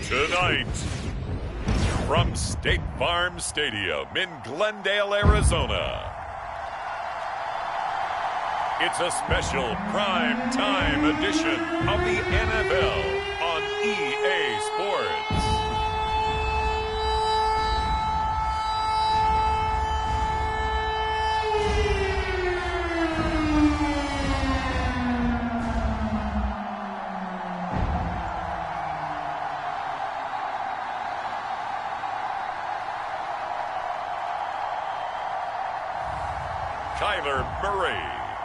Tonight, from State Farm Stadium in Glendale, Arizona, it's a special prime time edition of the NFL on EA Sports. Kyler Murray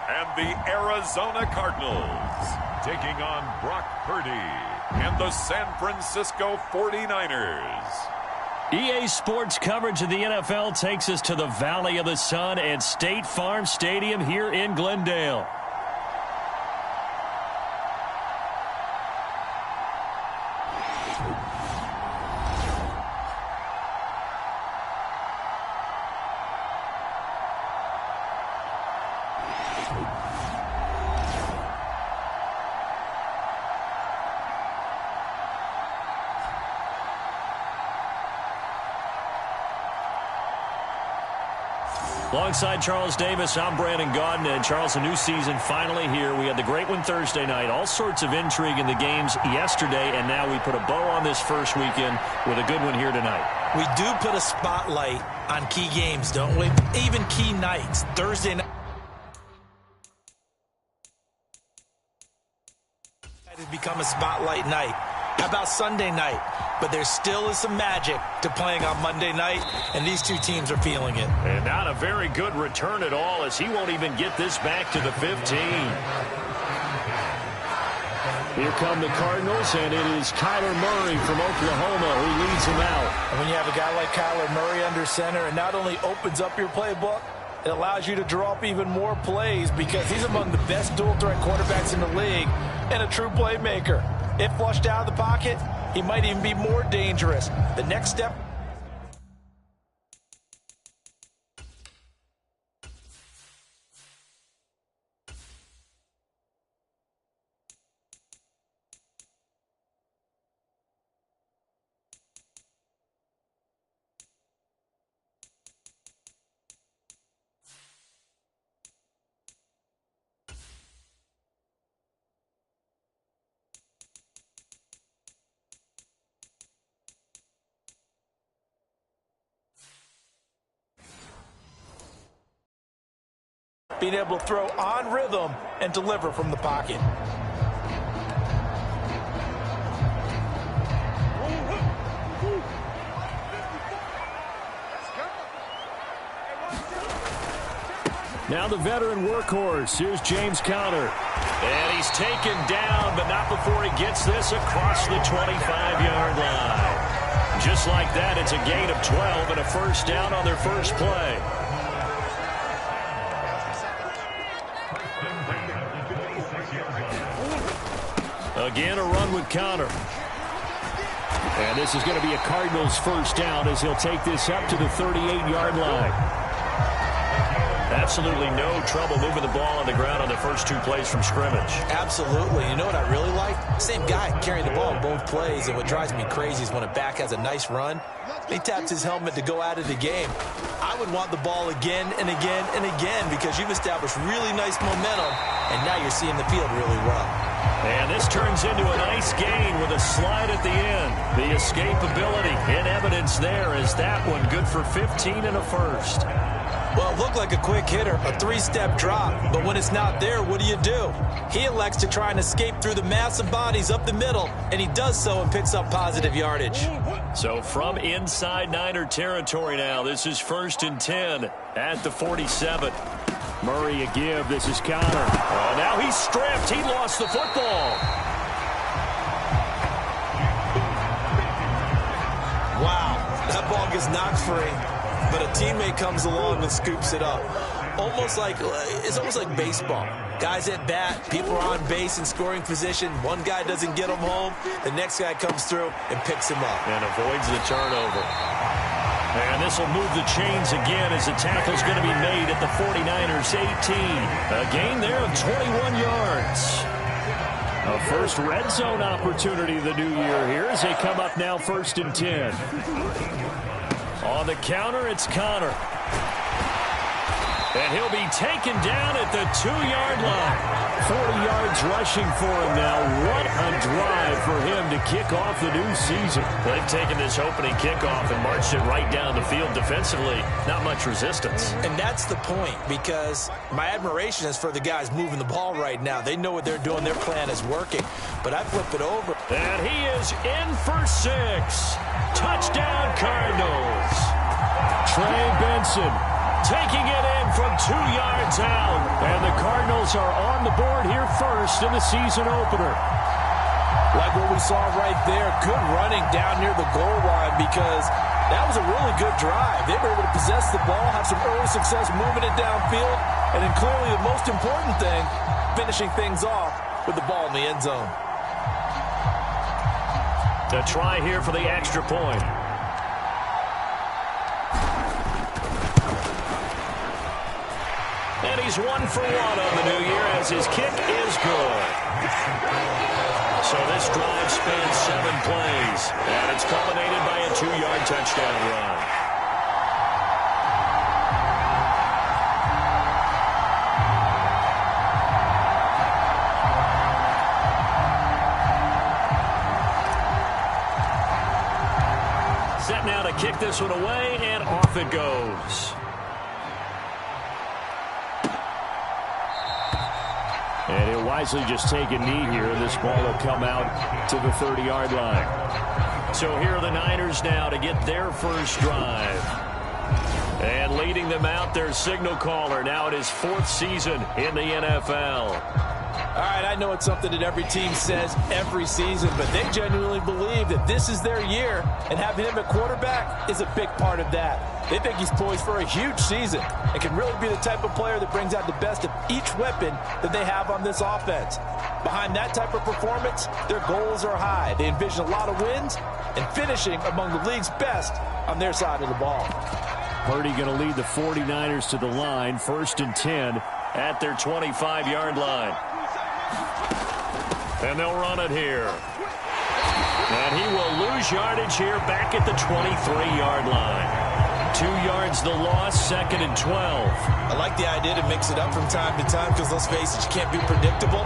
and the Arizona Cardinals taking on Brock Purdy and the San Francisco 49ers. EA Sports coverage of the NFL takes us to the Valley of the Sun at State Farm Stadium here in Glendale. Alongside Charles Davis, I'm Brandon Gaudin. And Charles, a new season finally here. We had the great one Thursday night. All sorts of intrigue in the games yesterday, and now we put a bow on this first weekend with a good one here tonight. We do put a spotlight on key games, don't we? Even key nights. Thursday night has become a spotlight night. How about Sunday night? But there still is some magic to playing on Monday night, and these two teams are feeling it. And not a very good return at all, as he won't even get this back to the 15. Here come the Cardinals, and it is Kyler Murray from Oklahoma who leads them out. And when you have a guy like Kyler Murray under center, it not only opens up your playbook, it allows you to draw up even more plays because he's among the best dual-threat quarterbacks in the league and a true playmaker. If flushed out of the pocket, he might even be more dangerous. The next step. Being able to throw on rhythm and deliver from the pocket. Now the veteran workhorse. Here's James Conner. And he's taken down, but not before he gets this across the 25-yard line. Just like that, it's a gain of 12 and a first down on their first play. Again, a run with Conner. And this is going to be a Cardinals first down as he'll take this up to the 38-yard line. Absolutely no trouble moving the ball on the ground on the first two plays from scrimmage. Absolutely. You know what I really like? Same guy carrying the ball in both plays, and what drives me crazy is when a back has a nice run, he taps his helmet to go out of the game. I would want the ball again and again and again because you've established really nice momentum, and now you're seeing the field really well. And this turns into a nice gain with a slide at the end. The escapability in evidence there is that one good for 15 and a first. Well, it looked like a quick hitter, a three-step drop, but when it's not there, what do? He elects to try and escape through the massive bodies up the middle, and he does so and picks up positive yardage. So from inside Niner territory now, this is 1st and 10 at the 47. Murray a give. This is Conner. Oh, now he's stripped. He lost the football. Wow, that ball gets knocked free, but a teammate comes along and scoops it up. It's almost like baseball. Guys at bat, people are on base in scoring position. One guy doesn't get him home. The next guy comes through and picks him up. And avoids the turnover. And this will move the chains again as the tackle's going to be made at the 49ers' 18. A gain there of 21 yards. A first red zone opportunity of the new year here as they come up now 1st and 10. On the counter, it's Connor. And he'll be taken down at the 2-yard line. 40 yards rushing for him now. What a drive for him to kick off the new season. They've taken this opening kickoff and marched it right down the field defensively. Not much resistance. And that's the point, because my admiration is for the guys moving the ball right now. They know what they're doing. Their plan is working. But I flip it over. And he is in for 6. Touchdown, Cardinals. Trey Benson taking it in from 2 yards out. And the Cardinals are on the board here first in the season opener. Like what we saw right there, good running down near the goal line, because that was a really good drive. They were able to possess the ball, have some early success moving it downfield, and then clearly the most important thing, finishing things off with the ball in the end zone. The try here for the extra point. And he's 1 for 1 on the new year as his kick is good. So this drive spans 7 plays, and it's culminated by a 2-yard touchdown run. Set now to kick this one away, and off it goes. And he'll wisely just take a knee here, and this ball will come out to the 30-yard line. So here are the Niners now to get their first drive. And leading them out, their signal caller, now in his 4th season in the NFL. All right, I know it's something that every team says every season, but they genuinely believe that this is their year, and having him at quarterback is a big part of that. They think he's poised for a huge season and can really be the type of player that brings out the best of each weapon that they have on this offense. Behind that type of performance, their goals are high. They envision a lot of wins and finishing among the league's best on their side of the ball. Purdy going to lead the 49ers to the line, 1st and 10 at their 25-yard line. And they'll run it here. And he will lose yardage here back at the 23-yard line. 2 yards the loss, 2nd and 12. I like the idea to mix it up from time to time, because let's face it, you can't be predictable.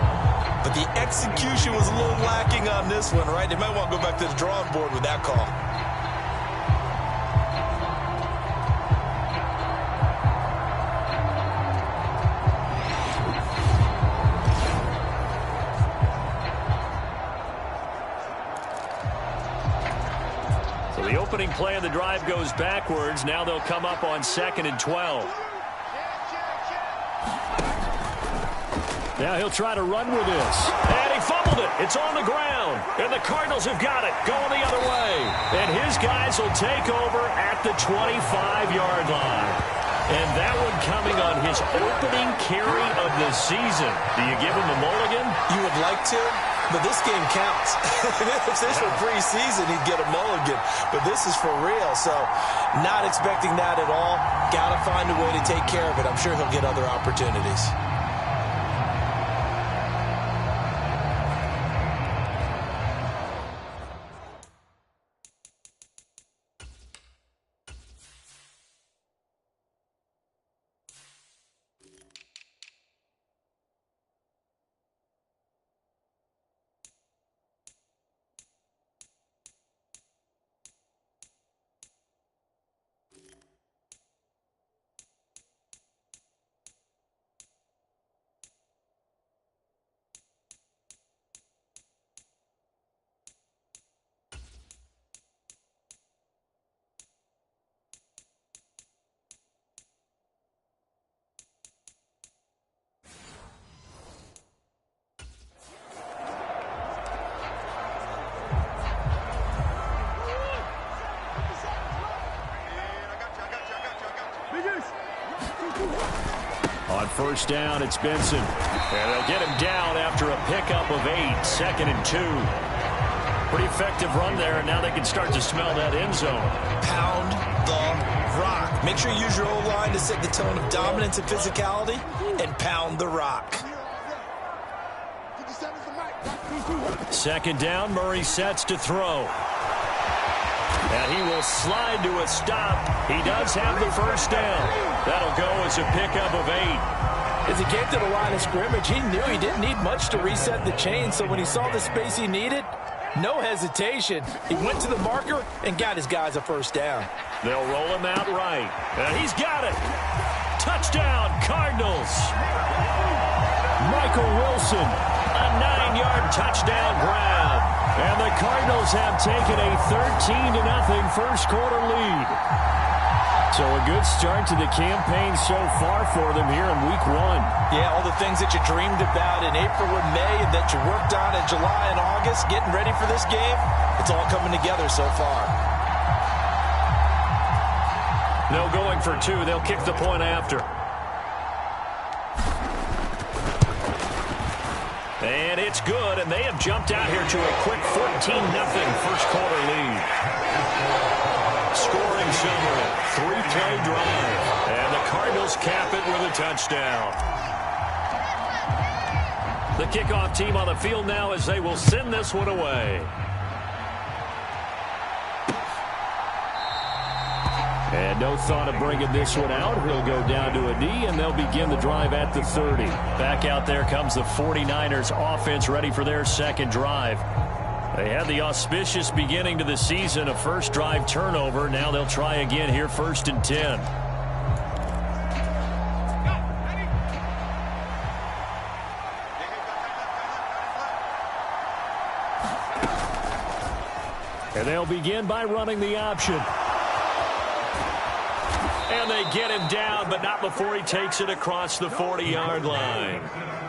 But the execution was a little lacking on this one, right? They might want to go back to the drawing board with that call. The opening play of the drive goes backwards. Now they'll come up on 2nd and 12. Now he'll try to run with this. And he fumbled it. It's on the ground. And the Cardinals have got it going the other way. And his guys will take over at the 25-yard line. And that one coming on his opening carry of the season. Do you give him a mulligan? You would like to? But this game counts. If this were preseason, he'd get a mulligan. But this is for real, so not expecting that at all. Got to find a way to take care of it. I'm sure he'll get other opportunities. On first down, it's Benson. And they'll get him down after a pickup of 8, 2nd and 2. Pretty effective run there, and now they can start to smell that end zone. Pound the rock. Make sure you use your O-line to set the tone of dominance and physicality, and pound the rock. Second down, Murray sets to throw. And he will slide to a stop. He does have the first down. That'll go as a pickup of 8. As he came to the line of scrimmage, he knew he didn't need much to reset the chain, so when he saw the space he needed, no hesitation. He went to the marker and got his guys a first down. They'll roll him out right. And he's got it. Touchdown, Cardinals. Michael Wilson, a 9-yard touchdown grab. And the Cardinals have taken a 13-0 first quarter lead. So a good start to the campaign so far for them here in week 1. Yeah, all the things that you dreamed about in April and May and that you worked on in July and August, getting ready for this game, it's all coming together so far. No going for 2. They'll kick the point after. And it's good, and they have jumped out here to a quick 14-0 first quarter lead. Scoring summary, 3-play drive, and the Cardinals cap it with a touchdown. The kickoff team on the field now as they will send this one away. And no thought of bringing this one out. He'll go down to a knee, and they'll begin the drive at the 30. Back out there comes the 49ers offense ready for their second drive. They had the auspicious beginning to the season, a first drive turnover. Now they'll try again here, 1st and 10. And they'll begin by running the option. And they get him down, but not before he takes it across the 40-yard line.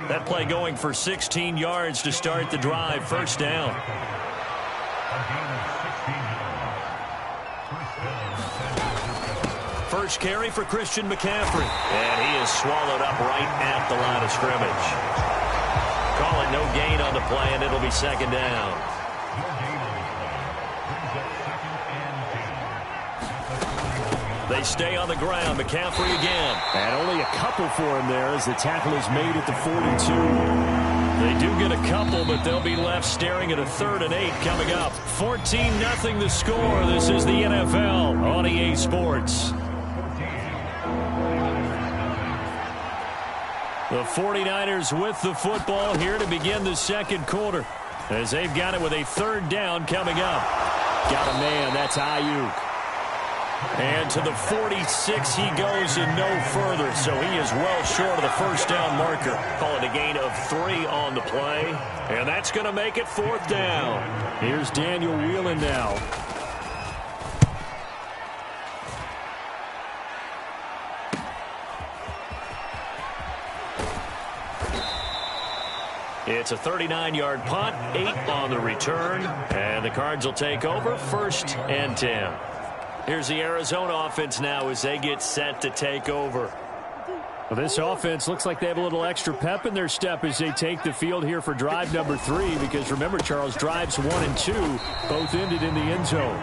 That play going for 16 yards to start the drive. First down. First carry for Christian McCaffrey. And he is swallowed up right at the line of scrimmage. Call it no gain on the play, and it'll be second down. They stay on the ground. McCaffrey again. And only a couple for him there as the tackle is made at the 42. They do get a couple, but they'll be left staring at a 3rd and 8 coming up. 14-0 the score. This is the NFL on EA Sports. The 49ers with the football here to begin the second quarter as they've got it with a 3rd down coming up. Got a man. That's Ayuk. And to the 46 he goes and no further, so he is well short of the first down marker. Call it a gain of 3 on the play, and that's going to make it 4th down. Here's Daniel Whelan now. It's a 39-yard punt, 8 on the return, and the Cards will take over, 1st and 10. Here's the Arizona offense now as they get set to take over. Well, this offense looks like they have a little extra pep in their step as they take the field here for drive number 3, because remember, Charles, drives 1 and 2 both ended in the end zone.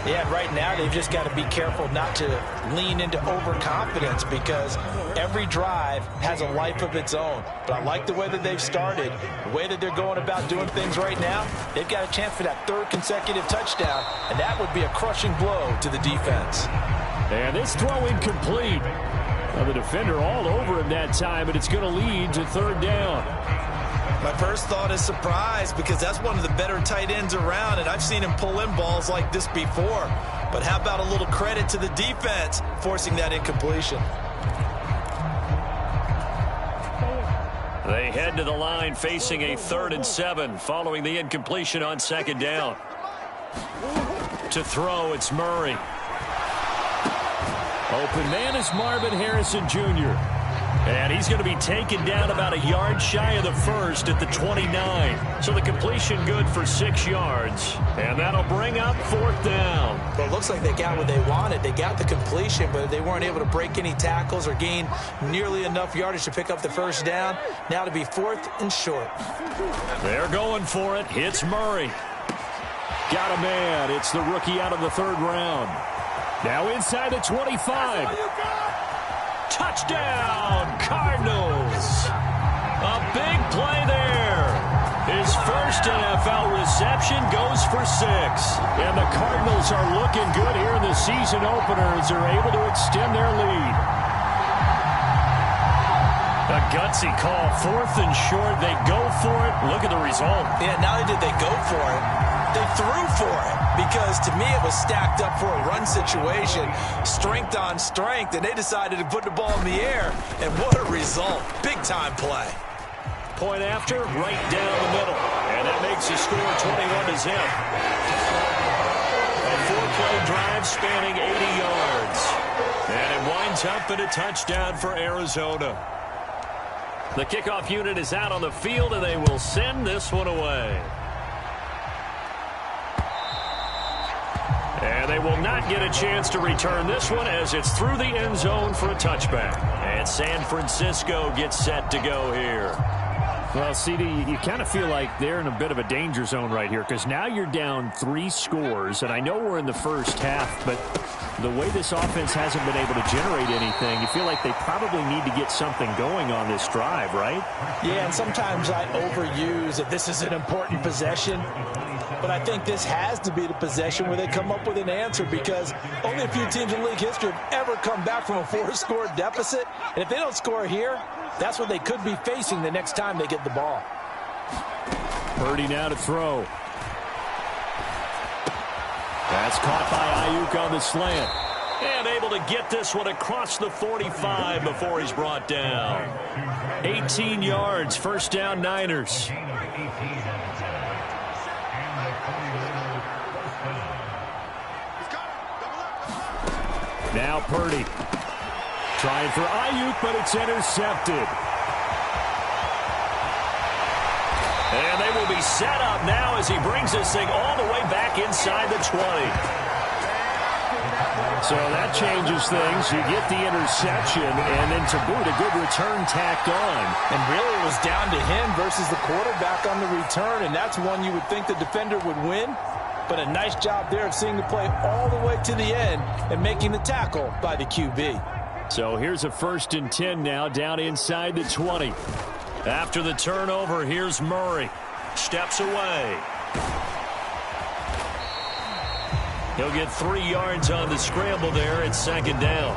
Yeah, right now they've just got to be careful not to lean into overconfidence, because every drive has a life of its own. But I like the way that they've started, the way that they're going about doing things right now. They've got a chance for that 3rd consecutive touchdown, and that would be a crushing blow to the defense. And this throw incomplete. Well, the defender all over him that time, but it's going to lead to 3rd down. My first thought is surprise, because that's one of the better tight ends around, and I've seen him pull in balls like this before. But how about a little credit to the defense forcing that incompletion? They head to the line facing a 3rd and 7 following the incompletion on 2nd down. To throw, it's Murray. Open man is Marvin Harrison Jr. And he's going to be taken down about a yard shy of the first at the 29. So the completion good for 6 yards. And that'll bring up 4th down. Well, it looks like they got what they wanted. They got the completion, but they weren't able to break any tackles or gain nearly enough yardage to pick up the first down. Now to be 4th and short. They're going for it. Hits Murray. Got a man. It's the rookie out of the 3rd round. Now inside the 25. Touchdown, Cardinals. A big play there. His first NFL reception goes for 6. And the Cardinals are looking good here in the season opener as they're able to extend their lead. A gutsy call, 4th and short. They go for it. Look at the result. Yeah, not only did they go for it, they threw for it. Because to me it was stacked up for a run situation, strength on strength, and they decided to put the ball in the air. And what a result. Big-time play. Point after, right down the middle. And that makes the score 21-0. A 4-play drive spanning 80 yards. And it winds up in a touchdown for Arizona. The kickoff unit is out on the field, and they will send this one away. And they will not get a chance to return this one as it's through the end zone for a touchback. And San Francisco gets set to go here. Well, CD, you kind of feel like they're in a bit of a danger zone right here because now you're down 3 scores, and I know we're in the first half, but the way this offense hasn't been able to generate anything, you feel like they probably need to get something going on this drive, right? Yeah, and sometimes I overuse that this is an important possession, but I think this has to be the possession where they come up with an answer because only a few teams in league history have ever come back from a 4-score deficit, and if they don't score here, that's what they could be facing the next time they get the ball. Purdy now to throw. That's caught by Ayuk on the slant. And able to get this one across the 45 before he's brought down. 18 yards, first down Niners. Now Purdy. Trying for Ayuk, but it's intercepted. And they will be set up now as he brings this thing all the way back inside the 20. So that changes things. You get the interception, and then to boot, a good return tacked on. And really it was down to him versus the quarterback on the return, and that's one you would think the defender would win. But a nice job there of seeing the play all the way to the end and making the tackle by the QB. So here's a 1st and 10 now down inside the 20. After the turnover, here's Murray. Steps away. He'll get 3 yards on the scramble there at 2nd down.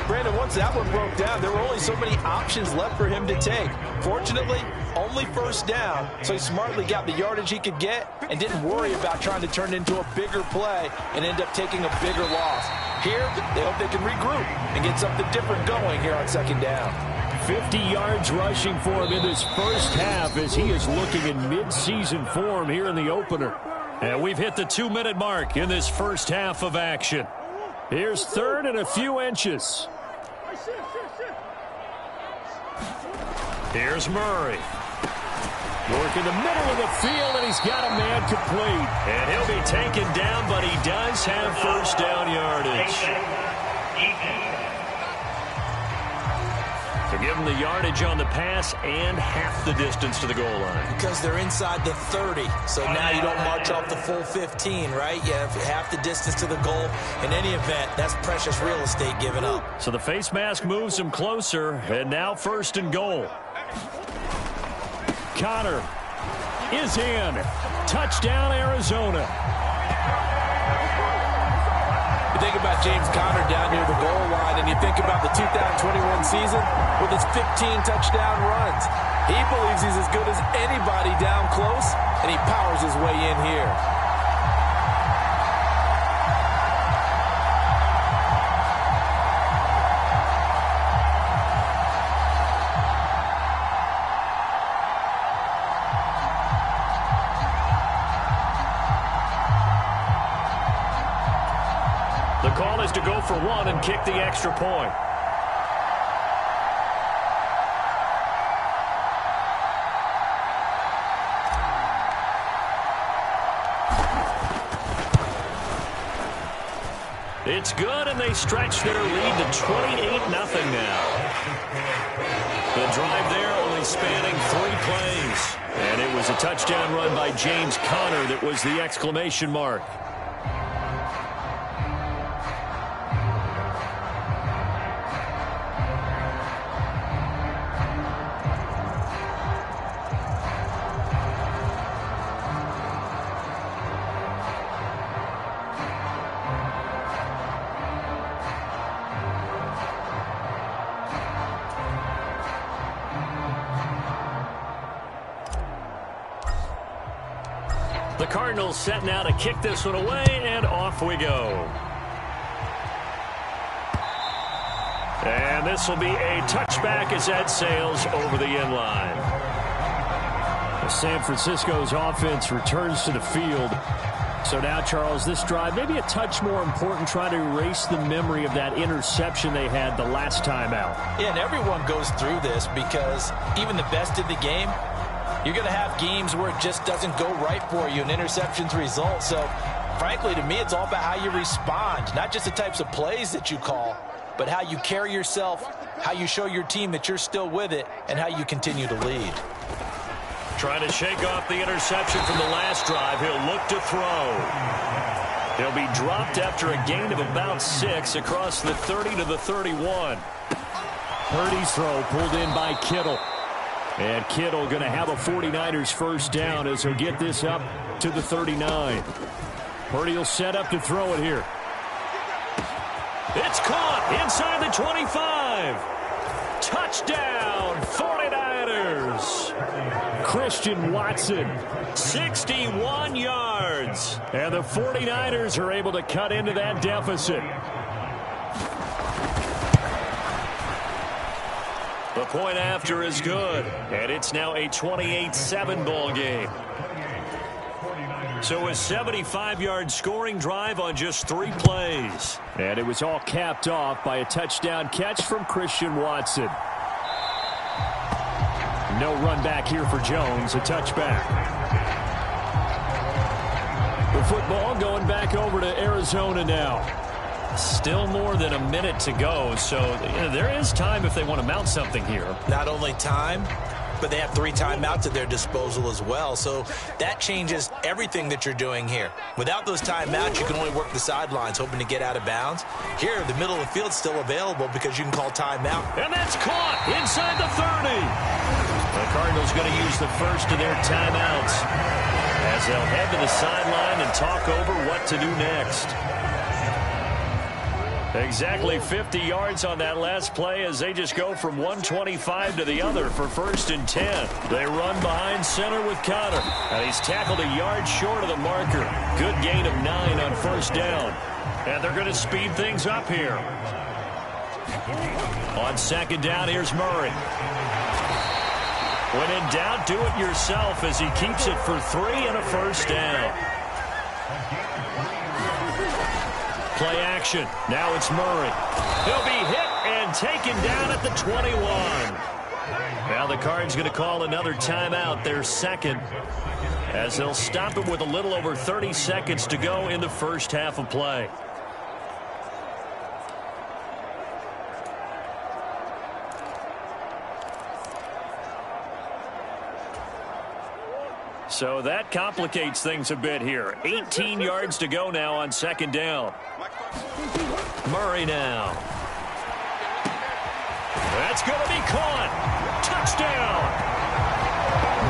Brandon, once that one broke down, there were only so many options left for him to take. Fortunately, only 1st down, so he smartly got the yardage he could get and didn't worry about trying to turn it into a bigger play and end up taking a bigger loss. Here, they hope they can regroup and get something different going here on 2nd down. 50 yards rushing for him in this first half as he is looking in mid-season form here in the opener. And we've hit the 2-minute mark in this first half of action. Here's 3rd and a few inches. Here's Murray. Work in the middle of the field, and he's got a man complete. And he'll be taken down, but he does have 1st down yardage. They're giving the yardage on the pass and half the distance to the goal line. Because they're inside the 30, so now you don't march off the full 15, right? You have half the distance to the goal. In any event, that's precious real estate given up. So the face mask moves him closer, and now 1st and goal. Connor is in. Touchdown, Arizona. You think about James Conner down near the goal line, and you think about the 2021 season with his 15 touchdown runs. He believes he's as good as anybody down close, and he powers his way in here. The call is to go for 1 and kick the extra point. It's good, and they stretch their lead to 28-0 now. The drive there only spanning 3 plays. And it was a touchdown run by James Conner that was the exclamation mark. The Cardinals set now to kick this one away, and off we go. And this will be a touchback as that sails over the end line. San Francisco's offense returns to the field. So now, Charles, this drive maybe a touch more important, trying to erase the memory of that interception they had the last time out. Yeah, and everyone goes through this because even the best in the game, you're going to have games where it just doesn't go right for you, and interceptions result. So, frankly, to me, it's all about how you respond, not just the types of plays that you call, but how you carry yourself, how you show your team that you're still with it, and how you continue to lead. Trying to shake off the interception from the last drive. He'll look to throw. He'll be dropped after a gain of about 6 across the 30 to the 31. Purdy's throw pulled in by Kittle. And Kittle going to have a 49ers first down as he'll get this up to the 39. Purdy will set up to throw it here. It's caught inside the 25. Touchdown, 49ers. Christian Watson, 61 yards. And the 49ers are able to cut into that deficit. The point after is good, and it's now a 28-7 ball game. So a 75-yard scoring drive on just 3 plays. And it was all capped off by a touchdown catch from Christian Watson. No run back here for Jones, a touchback. The football going back over to Arizona now. Still more than a minute to go, so there is time if they want to mount something here. Not only time, but they have 3 timeouts at their disposal as well, so that changes everything that you're doing here. Without those timeouts, you can only work the sidelines, hoping to get out of bounds. Here, the middle of the field is still available because you can call timeout. And that's caught inside the 30. The Cardinals going to use the first of their timeouts as they'll head to the sideline and talk over what to do next. Exactly 50 yards on that last play as they just go from 125 to the other for 1st and 10. They run behind center with Conner, and he's tackled a yard short of the marker. Good gain of 9 on 1st down. And they're going to speed things up here. On 2nd down, here's Murray. When in doubt, do it yourself as he keeps it for 3 and a 1st down. Play action. Now it's Murray. He'll be hit and taken down at the 21. Now the Cards going to call another timeout, their second, as they'll stop it with a little over 30 seconds to go in the first half of play. So that complicates things a bit here. 18 yards to go now on 2nd down. Murray now. That's going to be caught. Touchdown.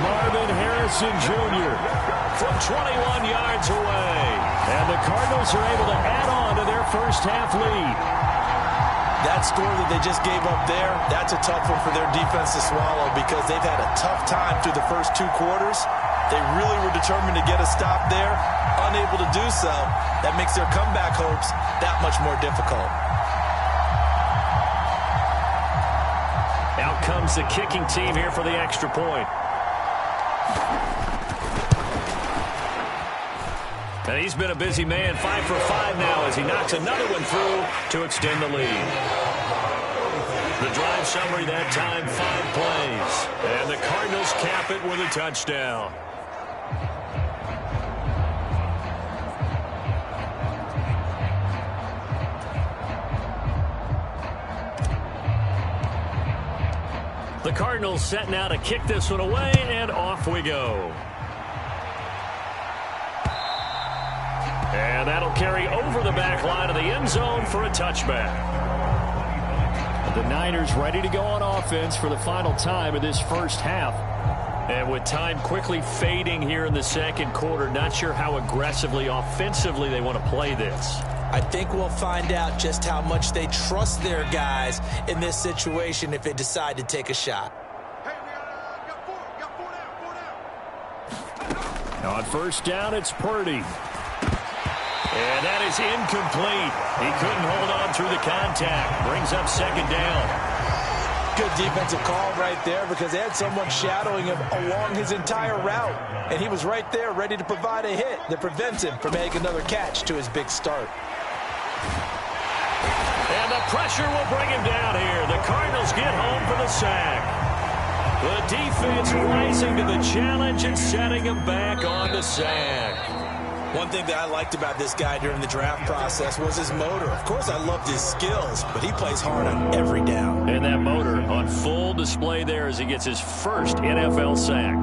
Marvin Harrison Jr. from 21 yards away. And the Cardinals are able to add on to their first half lead. That score that they just gave up there, that's a tough one for their defense to swallow because they've had a tough time through the first 2 quarters. They really were determined to get a stop there, unable to do so. That makes their comeback hopes that much more difficult. Out comes the kicking team here for the extra point. And he's been a busy man, 5 for 5 now as he knocks another one through to extend the lead. The drive summary that time, 5 plays. And the Cardinals cap it with a touchdown. The Cardinals set now to kick this one away, and off we go. And that'll carry over the back line of the end zone for a touchback. The Niners ready to go on offense for the final time of this first half. And with time quickly fading here in the second quarter, not sure how aggressively, offensively they want to play this. I think we'll find out just how much they trust their guys in this situation if they decide to take a shot. On first down, it's Purdy. And that is incomplete. He couldn't hold on through the contact. Brings up second down. Good defensive call right there because they had someone shadowing him along his entire route. And he was right there ready to provide a hit that prevents him from making another catch to his big start. And the pressure will bring him down here. The Cardinals get home for the sack. The defense rising to the challenge and setting him back on the sack. One thing that I liked about this guy during the draft process was his motor. Of course, I loved his skills, but he plays hard on every down. And that motor on full display there as he gets his first NFL sack.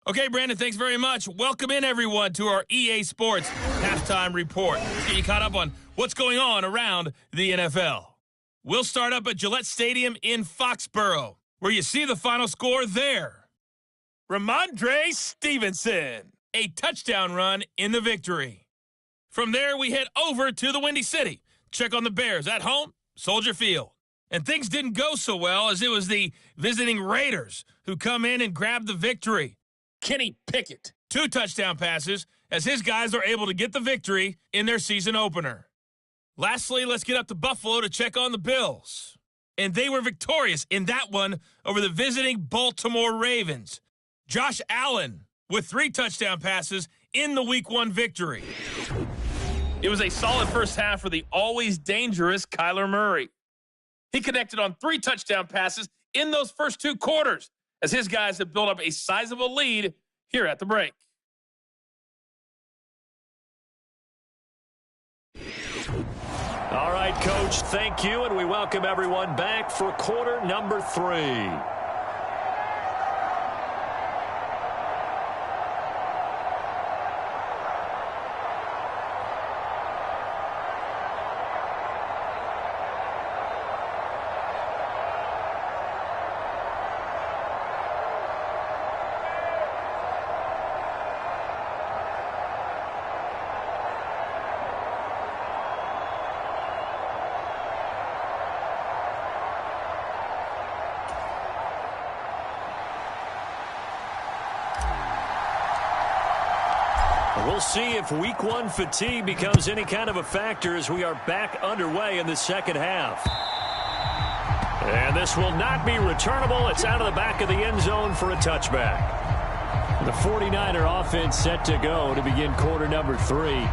Okay, Brandon, thanks very much. Welcome in, everyone, to our EA Sports Halftime Report. Let's get you caught up on what's going on around the NFL. We'll start up at Gillette Stadium in Foxborough, where you see the final score there. Ramondre Stevenson, a touchdown run in the victory. From there, we head over to the Windy City. Check on the Bears at home, Soldier Field. And things didn't go so well as it was the visiting Raiders who come in and grab the victory. Kenny Pickett, 2 touchdown passes as his guys are able to get the victory in their season opener. Lastly, let's get up to Buffalo to check on the Bills. And they were victorious in that one over the visiting Baltimore Ravens. Josh Allen with 3 touchdown passes in the Week 1 victory. It was a solid first half for the always dangerous Kyler Murray. He connected on 3 touchdown passes in those first 2 quarters as his guys have built up a sizable lead here at the break. All right, Coach, thank you, and we welcome everyone back for quarter number 3. We'll see if Week 1 fatigue becomes any kind of a factor as we are back underway in the second half. And this will not be returnable. It's out of the back of the end zone for a touchback. The 49er offense set to go to begin quarter number 3.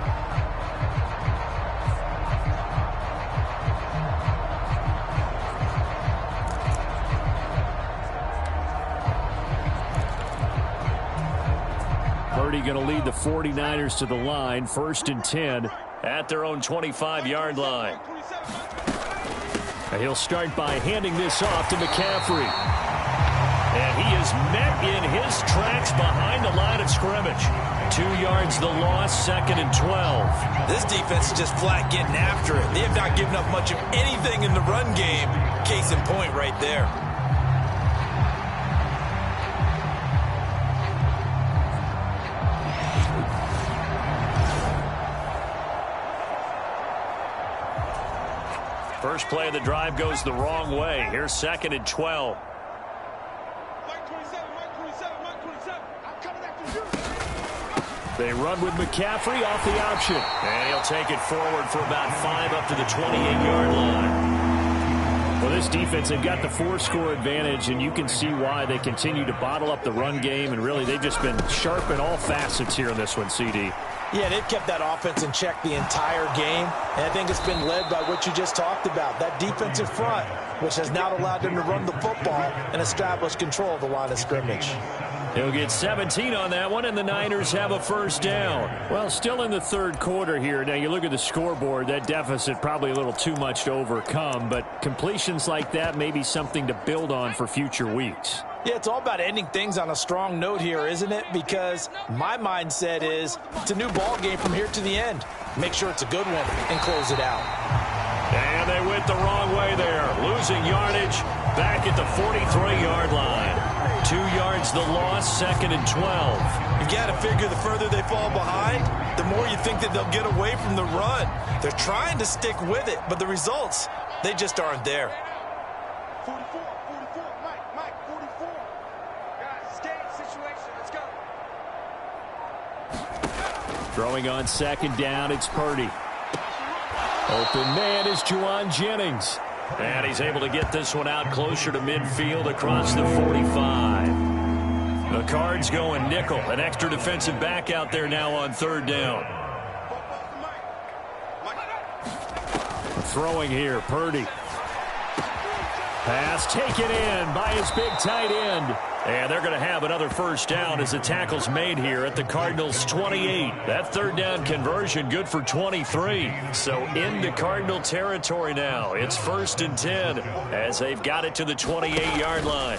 Going to lead the 49ers to the line, 1st and 10 at their own 25-yard line. He'll start by handing this off to McCaffrey. And he is met in his tracks behind the line of scrimmage. 2 yards the loss, 2nd and 12. This defense is just flat getting after it. They have not given up much of anything in the run game. Case in point right there. First play of the drive goes the wrong way. Here's 2nd and 12. They run with McCaffrey off the option. And he'll take it forward for about 5 up to the 28-yard line. Well, this defense, they've got the 4-score advantage, and you can see why they continue to bottle up the run game. And really, they've just been sharp in all facets here in this one, CD. Yeah, they've kept that offense in check the entire game, and I think it's been led by what you just talked about, that defensive front, which has not allowed them to run the football and establish control of the line of scrimmage. He'll get 17 on that one, and the Niners have a first down. Well, still in the 3rd quarter here. Now, you look at the scoreboard, that deficit probably a little too much to overcome, but completions like that may be something to build on for future weeks. Yeah, it's all about ending things on a strong note here, isn't it? Because my mindset is it's a new ball game from here to the end. Make sure it's a good one and close it out. And they went the wrong way there. Losing yardage back at the 43-yard line. 2 yards the loss, 2nd and 12. You got to figure the further they fall behind, the more you think that they'll get away from the run. They're trying to stick with it, but the results, they just aren't there. 44, Mike, 44. Guys, it's game situation. Let's go. Throwing on second down, it's Purdy. Open man is Juwan Jennings. And he's able to get this one out closer to midfield across the 45. The Cards going nickel. An extra defensive back out there now on third down. Throwing here, Purdy. Pass taken in by his big tight end. And they're going to have another first down as the tackle's made here at the Cardinals' 28. That third down conversion good for 23. So into Cardinal territory now. It's 1st and 10 as they've got it to the 28-yard line.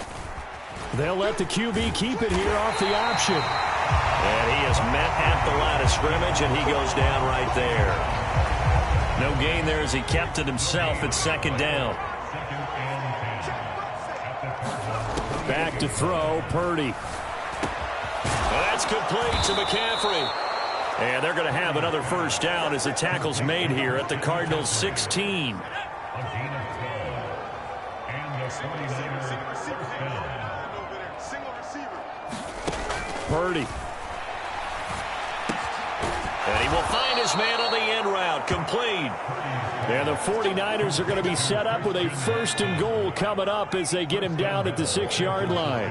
They'll let the QB keep it here off the option. And he is met at the line of scrimmage, and he goes down right there. No gain there as he kept it himself at second down. Back to throw, Purdy. That's complete to McCaffrey. And they're going to have another first down as the tackle's made here at the Cardinals' 16. Purdy. And he will find his man on the end route, complete. And the 49ers are going to be set up with a 1st and goal coming up as they get him down at the 6-yard line.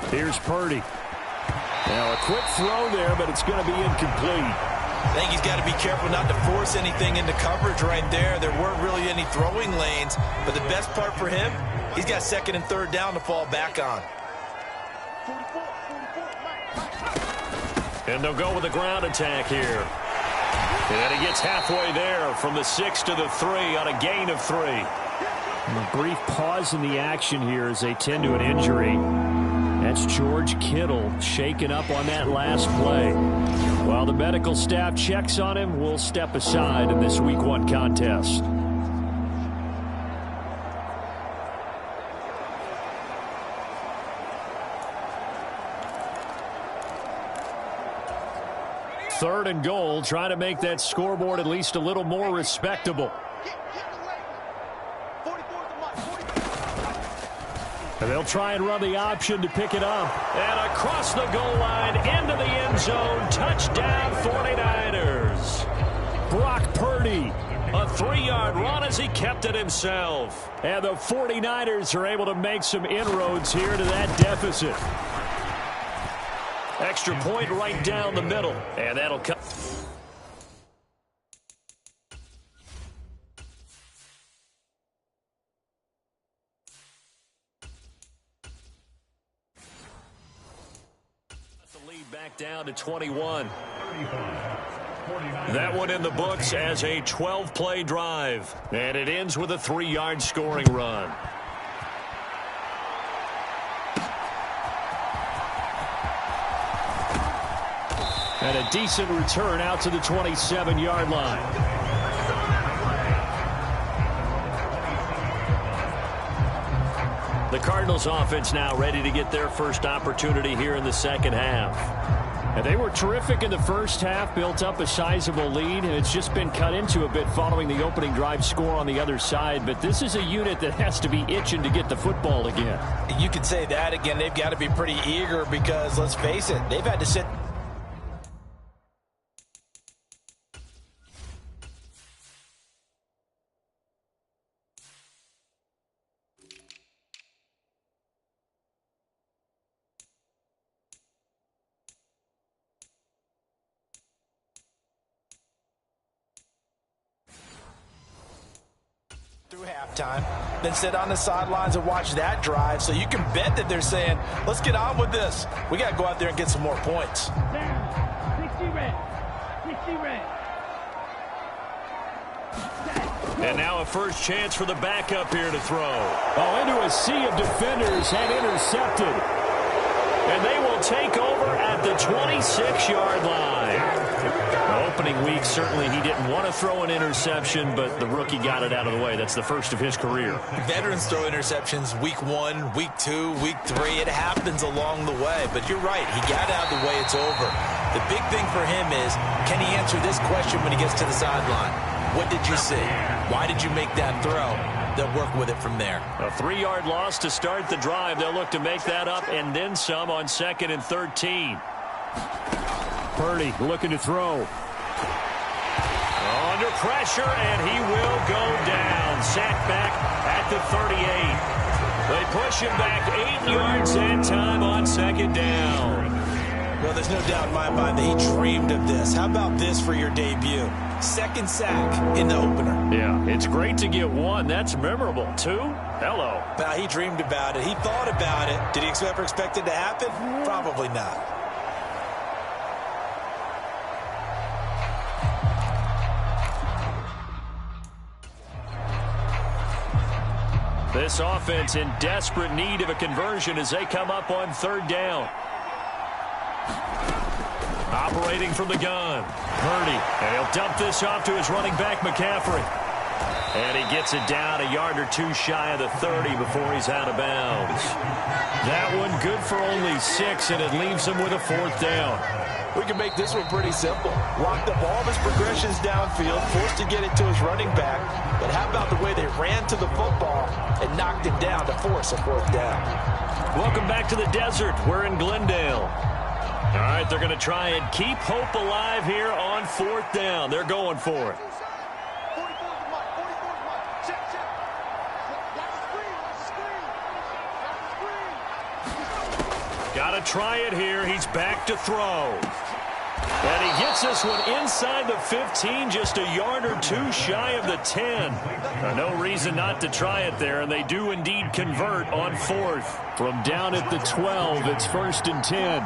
Here's Purdy. Now a quick throw there, but it's going to be incomplete. I think he's got to be careful not to force anything into coverage right there. There weren't really any throwing lanes, but the best part for him, he's got 2nd and 3rd down to fall back on. And they'll go with a ground attack here. And he gets halfway there from the 6 to the 3 on a gain of 3. And a brief pause in the action here as they tend to an injury. That's George Kittle shaken up on that last play. While the medical staff checks on him, we'll step aside in this Week 1 contest. Third and goal, trying to make that scoreboard at least a little more respectable. And they'll try and run the option to pick it up. And across the goal line, into the end zone, touchdown 49ers. Brock Purdy, a 3-yard run as he kept it himself. And the 49ers are able to make some inroads here to that deficit. Extra point right down the middle, and that'll come. The lead back down to 21. That one in the books as a 12-play drive, and it ends with a 3-yard scoring run. And a decent return out to the 27-yard line. The Cardinals offense now ready to get their first opportunity here in the second half. And they were terrific in the first half, built up a sizable lead, and it's just been cut into a bit following the opening drive score on the other side. But this is a unit that has to be itching to get the football again. You could say that again. They've got to be pretty eager because, let's face it, they've had to sit. Through halftime, then sit on the sidelines and watch that drive. So you can bet that they're saying, let's get on with this. We got to go out there and get some more points. 60 red. And now a first chance for the backup here to throw. Oh, into a sea of defenders and intercepted. And they will take over at the 26-yard line. opening week, certainly he didn't want to throw an interception, but the rookie got it out of the way. That's the first of his career. Veterans throw interceptions week 1, week 2, week 3. It happens along the way. But you're right. He got out of the way. It's over. The big thing for him is, can he answer this question when he gets to the sideline? What did you see? Why did you make that throw? They'll work with it from there. A 3-yard loss to start the drive. They'll look to make that up and then some on 2nd and 13. Purdy looking to throw. Under pressure, and he will go down. Sacked back at the 38. They push him back 8 yards and time on 2nd down. Well, there's no doubt in my mind that he dreamed of this. How about this for your debut? 2nd sack in the opener. Yeah, it's great to get 1. That's memorable. 2? Hello. Well, he dreamed about it. He thought about it. Did he ever expect it to happen? Probably not. This offense in desperate need of a conversion as they come up on 3rd down. Operating from the gun. Purdy. And he'll dump this off to his running back, McCaffrey. And he gets it down a yard or 2 shy of the 30 before he's out of bounds. That one good for only 6, and it leaves him with a 4th down. We can make this one pretty simple. Locked up all of his progressions downfield, forced to get it to his running back. But how about the way they ran to the football and knocked him down to force a 4th down? Welcome back to the desert. We're in Glendale. All right, they're going to try and keep hope alive here on 4th down. They're going for it. Got to try it here. He's back to throw. And he gets this one inside the 15, just a yard or 2 shy of the 10. No reason not to try it there, and they do indeed convert on 4th. From down at the 12, it's 1st and 10.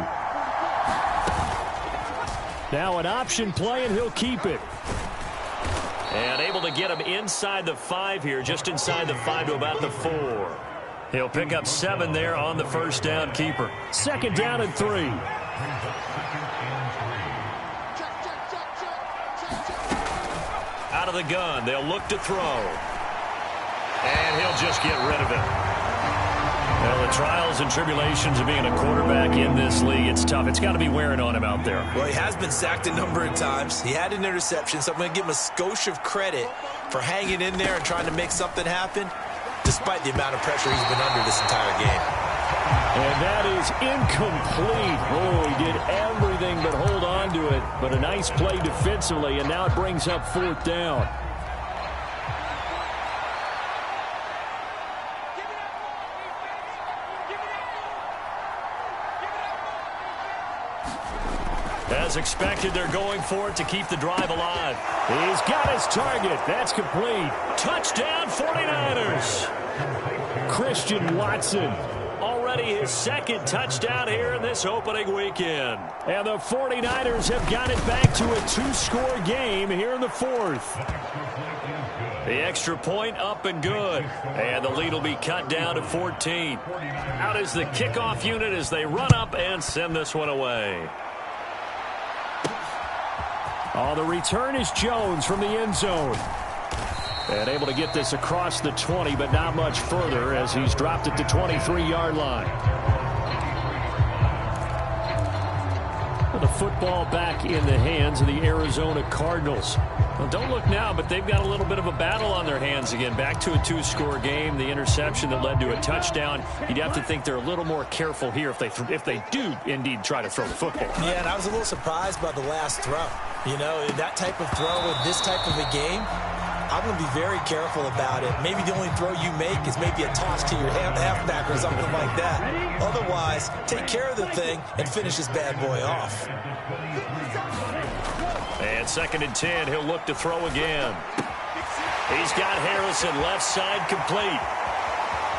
Now an option play, and he'll keep it. And able to get him inside the 5 here, just inside the 5 to about the 4. He'll pick up 7 there on the 1st down keeper. 2nd down and 3. Out of the gun, they'll look to throw. And he'll just get rid of it. Well, the trials and tribulations of being a quarterback in this league, it's tough. It's got to be wearing on him out there. Well, he has been sacked a number of times. He had an interception, so I'm going to give him a skosh of credit for hanging in there and trying to make something happen, despite the amount of pressure he's been under this entire game. And that is incomplete. Oh, he did everything but hold on to it. But a nice play defensively, and now it brings up 4th down. As expected, they're going for it to keep the drive alive. He's got his target. That's complete. Touchdown, 49ers. Christian Watson. Already his 2nd touchdown here in this opening weekend. And the 49ers have got it back to a 2-score game here in the 4th. The extra point up and good. And the lead will be cut down to 14. Out is the kickoff unit as they run up and send this one away. Oh, the return is Jones from the end zone. And able to get this across the 20, but not much further as he's dropped at the 23-yard line. And the football back in the hands of the Arizona Cardinals. Well, don't look now, but they've got a little bit of a battle on their hands again. Back to a 2-score game. The interception that led to a touchdown. You'd have to think they're a little more careful here if they do indeed try to throw the football. Yeah, and I was a little surprised by the last throw. You know, that type of throw in this type of a game, I'm going to be very careful about it. Maybe the only throw you make is maybe a toss to your halfback or something like that. Otherwise, take care of the thing and finish this bad boy off. And 2nd and 10, he'll look to throw again. He's got Harrison left side complete.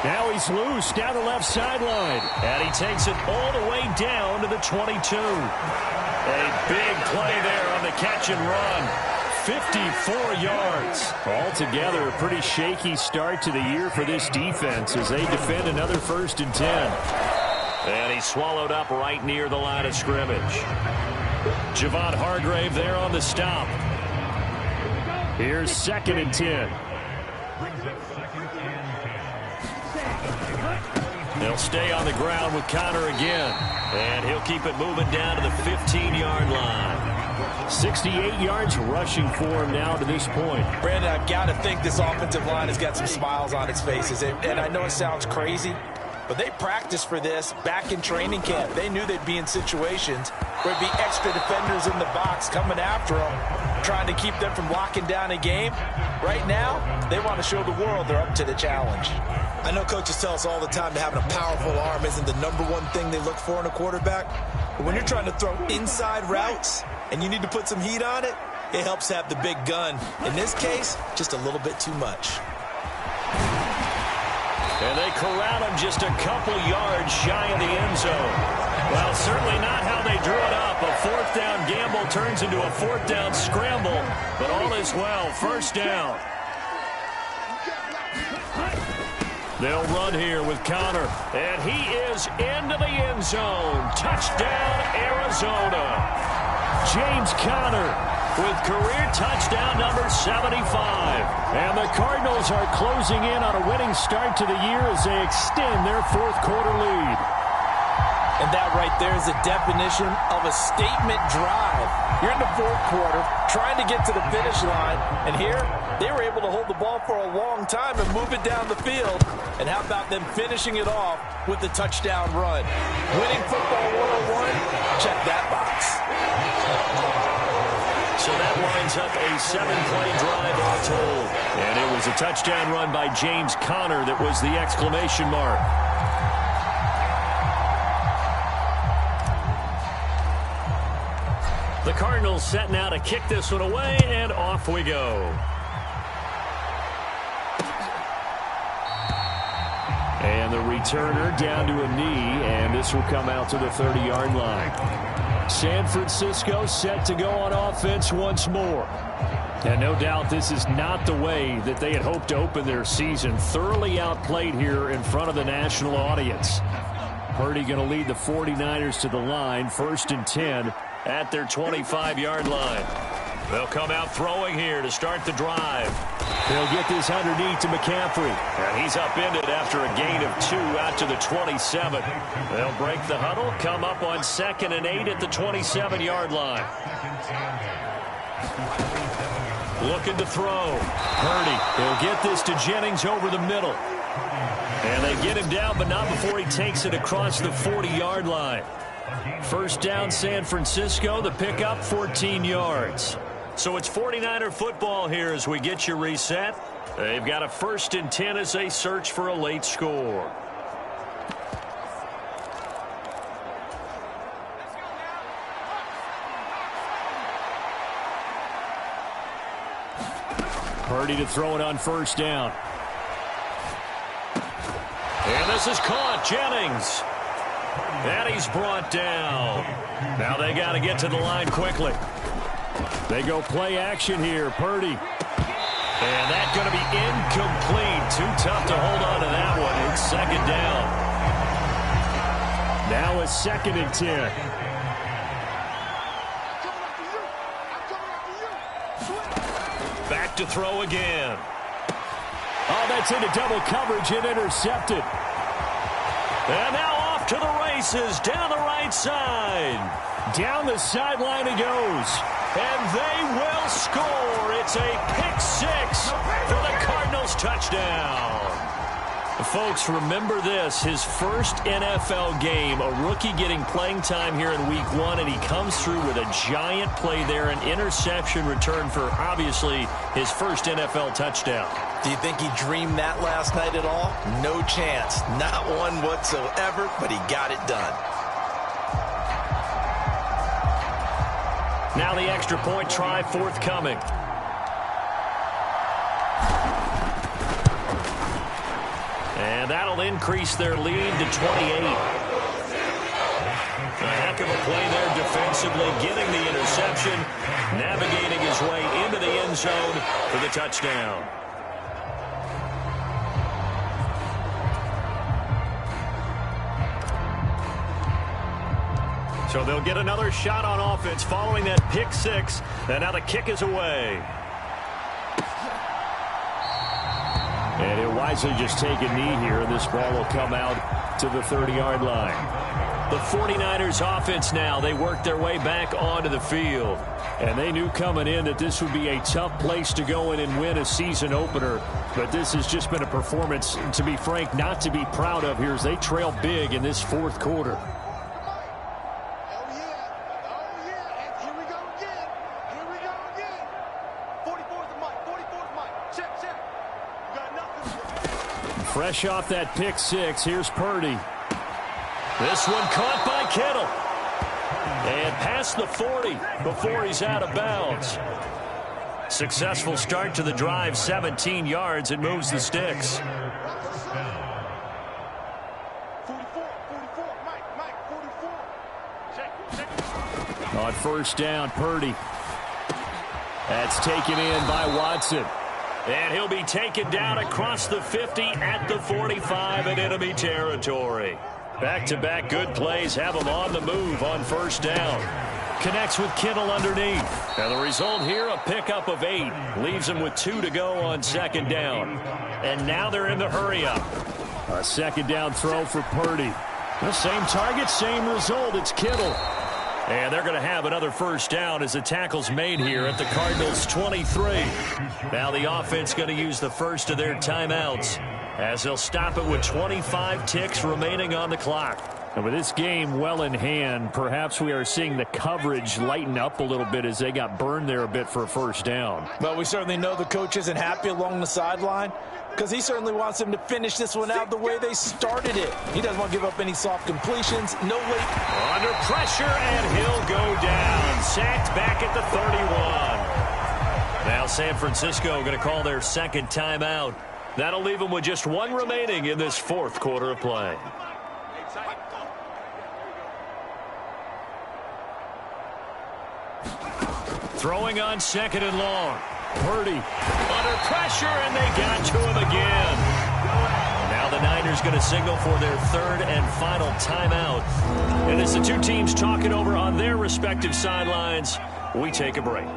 Now he's loose down the left sideline. And he takes it all the way down to the 22. A big play there on the catch and run. 54 yards. Altogether, a pretty shaky start to the year for this defense as they defend another 1st and 10. And he's swallowed up right near the line of scrimmage. Javon Hargrave there on the stop. Here's 2nd and 10. They'll stay on the ground with Connor again. And he'll keep it moving down to the 15-yard line. 68 yards rushing for him now to this point. Brandon, I've got to think this offensive line has got some smiles on its faces. And I know it sounds crazy, but they practiced for this back in training camp. They knew they'd be in situations where there'd be extra defenders in the box coming after them, trying to keep them from locking down a game. Right now, they want to show the world they're up to the challenge. I know coaches tell us all the time that having a powerful arm isn't the #1 thing they look for in a quarterback. But when you're trying to throw inside routes and you need to put some heat on it, it helps have the big gun. In this case, just a little bit too much. And they corral him just a couple yards shy of the end zone. Well, certainly not how they drew it up. A 4th down gamble turns into a 4th down scramble. But all is well. 1st down. They'll run here with Connor. And he is into the end zone. Touchdown, Arizona. James Conner with career touchdown number 75. And the Cardinals are closing in on a winning start to the year as they extend their 4th quarter lead. And that right there is the definition of a statement drive. You're in the 4th quarter, trying to get to the finish line, and here they were able to hold the ball for a long time and move it down the field. And how about them finishing it off with the touchdown run? Winning football 101, check that box. So that lines up a 7-play drive all told. And it was a touchdown run by James Conner that was the exclamation mark. The Cardinals set now to kick this one away, and off we go. And the returner down to a knee, and this will come out to the 30-yard line. San Francisco set to go on offense once more. And no doubt this is not the way that they had hoped to open their season. Thoroughly outplayed here in front of the national audience. Purdy going to lead the 49ers to the line, 1st and 10 at their 25-yard line. They'll come out throwing here to start the drive. They'll get this underneath to McCaffrey. And he's upended after a gain of 2 out to the 27. They'll break the huddle, come up on 2nd and 8 at the 27-yard line. Looking to throw. Purdy, he'll get this to Jennings over the middle. And they get him down, but not before he takes it across the 40-yard line. 1st down, San Francisco. The pickup, 14 yards. So it's 49er football here as we get you reset. They've got a 1st and 10 as they search for a late score. Purdy to throw it on 1st down. And this is caught. Jennings. And he's brought down. Now they got to get to the line quickly. They go play action here. Purdy. And that's going to be incomplete. Too tough to hold on to that one. It's 2nd down. Now it's 2nd and 10. Back to throw again. Oh, that's into double coverage and intercepted. And now off to the races down the right side. Down the sideline it goes. And they will score. It's a pick 6 for the Cardinals touchdown. Folks, remember this. His first NFL game, a rookie getting playing time here in week 1, and he comes through with a giant play there, an interception return for, obviously, his first NFL touchdown. Do you think he dreamed that last night at all? No chance. Not one whatsoever, but he got it done. Now the extra point try forthcoming. And that'll increase their lead to 28. A heck of a play there defensively, getting the interception, navigating his way into the end zone for the touchdown. So they'll get another shot on offense following that pick six. And now the kick is away. And he'll wisely just take a knee here. And this ball will come out to the 30-yard line. The 49ers offense now, they work their way back onto the field. And they knew coming in that this would be a tough place to go in and win a season opener. But this has just been a performance, to be frank, not to be proud of here as they trail big in this fourth quarter. Fresh off that pick six, here's Purdy. This one caught by Kittle. And past the 40 before he's out of bounds. Successful start to the drive, 17 yards, and moves the sticks. 44. On first down, Purdy. That's taken in by Watson. And he'll be taken down across the 50 at the 45 in enemy territory. Back-to-back good plays have him on the move on first down. Connects with Kittle underneath. And the result here, a pickup of 8. Leaves him with 2 to go on second down. And now they're in the hurry-up. A second down throw for Purdy. The same target, same result. It's Kittle. And they're going to have another first down as the tackle's made here at the Cardinals' 23. Now the offense going to use the first of their timeouts as they'll stop it with 25 ticks remaining on the clock. And with this game well in hand, perhaps we are seeing the coverage lighten up a little bit as they got burned there a bit for a first down. Well, we certainly know the coach isn't happy along the sideline because he certainly wants them to finish this one out the way they started it. He doesn't want to give up any soft completions. No late. Under pressure, and he'll go down. Sacked back at the 31. Now San Francisco going to call their second timeout. That'll leave them with just 1 remaining in this fourth quarter of play. Throwing on second and long. Purdy under pressure, and they got to him again. Now the Niners going to signal for their third and final timeout. And as the two teams talking over on their respective sidelines, we take a break.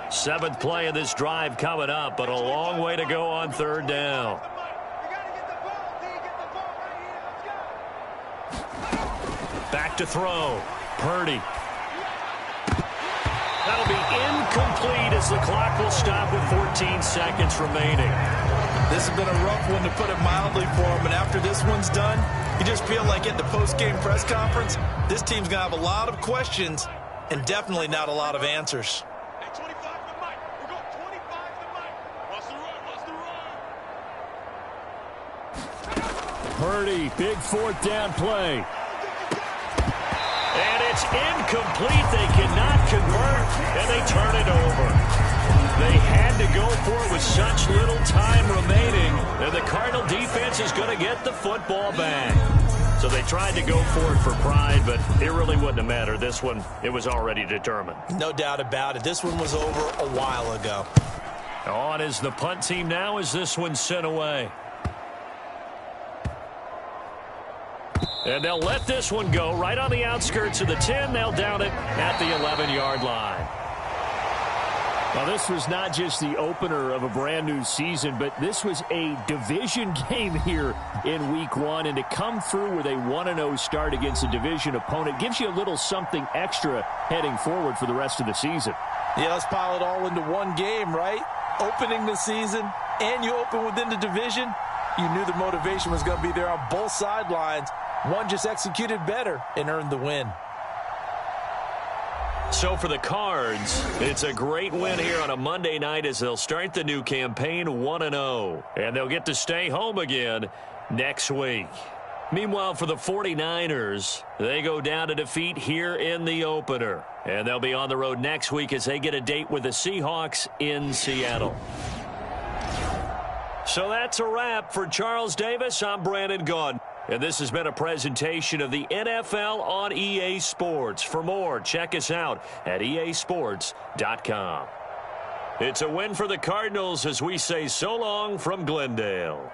7th play of this drive coming up, but a long way to go on third down. Back to throw. Purdy. That'll be incomplete as the clock will stop with 14 seconds remaining. This has been a rough one, to put it mildly, for him. And after this one's done, you just feel like at the post-game press conference, this team's going to have a lot of questions and definitely not a lot of answers. Hey, 25 to Mike. We're going 25 to Mike. Watch the run. Watch the run. Purdy, big fourth down play. And it's incomplete. They cannot convert, and they turn it over. They had to go for it with such little time remaining, and the Cardinal defense is going to get the football back. So they tried to go for it for pride, but it really wouldn't have mattered. This one, it was already determined. No doubt about it. This one was over a while ago. On is the punt team now as this one's sent away. And they'll let this one go right on the outskirts of the 10. They'll down it at the 11-yard line. Now, this was not just the opener of a brand-new season, but this was a division game here in Week 1. And to come through with a 1-0 start against a division opponent gives you a little something extra heading forward for the rest of the season. Yeah, let's pile it all into one game, right? Opening the season, and you open within the division. You knew the motivation was going to be there on both sidelines. One just executed better and earned the win. So for the Cards, it's a great win here on a Monday night as they'll start the new campaign 1-0. And they'll get to stay home again next week. Meanwhile, for the 49ers, they go down to defeat here in the opener. And they'll be on the road next week as they get a date with the Seahawks in Seattle. So that's a wrap. For Charles Davis, I'm Brandon Gaudin. And this has been a presentation of the NFL on EA Sports. For more, check us out at easports.com. It's a win for the Cardinals as we say so long from Glendale.